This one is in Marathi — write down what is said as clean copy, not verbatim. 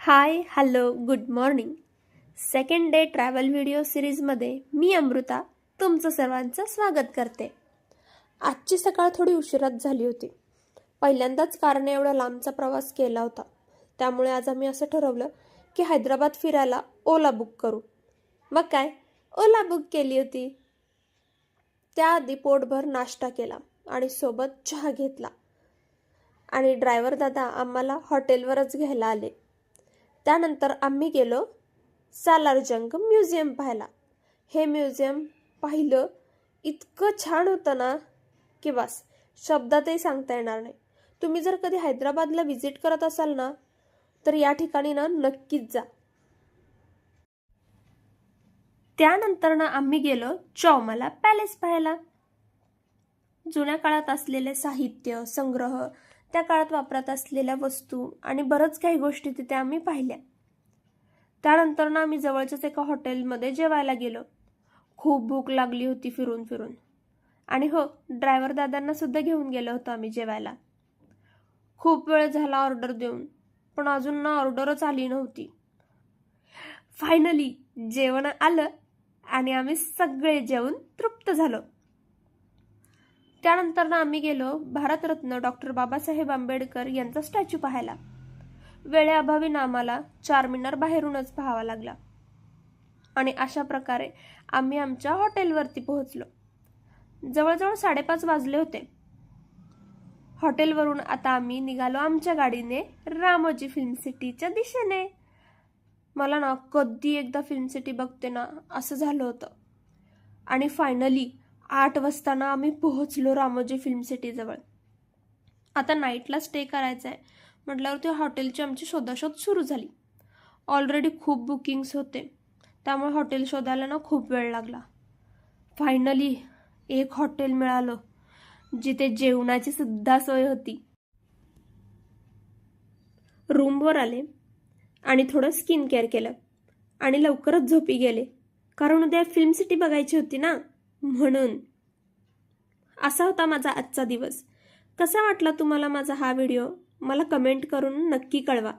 Hi hello good morning. Second day travel video सिरीजमध्ये मी अमृता तुमचं सर्वांचं स्वागत करते. आजची सकाळ थोडी उशिरात झाली होती. पहिल्यांदाच कारने एवढा लांबचा प्रवास केला होता. त्यामुळे आज आम्ही असं ठरवलं की हैदराबाद फिरायला ओला बुक करू. मग काय, ओला बुक केली होती. त्याआधी पोटभर नाश्ता केला आणि सोबत चहा घेतला आणि ड्रायव्हर दादा आम्हाला हॉटेलवरच घ्यायला आले. त्यानंतर आम्ही गेलो सालारजंग म्युझियम पाहायला. हे म्युझियम पाहिलं, इतकं छान होतं ना की बस शब्दातही सांगता येणार नाही. तुम्ही जर कधी हैदराबादला व्हिजिट करत असाल ना तर या ठिकाणी ना नक्कीच जा. त्यानंतर ना आम्ही गेलो चौमाला पॅलेस पाहायला. जुन्या काळात असलेले साहित्य संग्रह, त्या काळात वापरत असलेल्या वस्तू आणि बरंच काही गोष्टी तिथे आम्ही पाहिल्या. त्यानंतर ना आम्ही जवळच्याच एका हॉटेलमध्ये जेवायला गेलो. खूप भूक लागली होती फिरून फिरून. आणि हो, ड्रायव्हर दादांना सुद्धा घेऊन गेलो होतो आम्ही जेवायला. खूप वेळ झाला ऑर्डर देऊन, पण अजून ना ऑर्डरच आली नव्हती. फायनली जेवण आलं आणि आम्ही सगळे जेवून तृप्त झालो. त्यानंतर ना आम्ही गेलो भारतरत्न डॉक्टर बाबासाहेब आंबेडकर यांचा स्टॅच्यू पाहायला. वेळेअभावी ना आम्हाला चारमिनार बाहेरूनच पाहावा लागला आणि अशा प्रकारे आम्ही आमच्या हॉटेलवरती पोहोचलो. जवळजवळ 5:30 वाजले होते. हॉटेलवरून आता आम्ही निघालो आमच्या गाडीने रामोजी फिल्म सिटीच्या दिशेने. मला ना कधी एकदा फिल्म सिटी बघते ना असं झालं होतं. आणि फायनली 8 वाजता ना आम्ही पोहोचलो रामोजी फिल्म सिटी जवळ. आता नाईटला स्टे करायचा आहे म्हटल्यावरती हॉटेलची आमची शोधाशोध सुरू झाली. ऑलरेडी खूप बुकिंग्स होते, त्यामुळे हॉटेल शोधायला ना खूप वेळ लागला. फायनली एक हॉटेल मिळालं जिथे जेवणाची सुद्धा सोय होती. रूमवर आले आणि थोडं स्किन केअर केलं आणि लवकरच झोपी गेले, कारण उद्या फिल्म सिटी बघायची होती ना म्हणून. असा होता माझा आजचा दिवस. कसा वाटला तुम्हाला माझा हा व्हिडिओ मला कमेंट करून नक्की कळवा.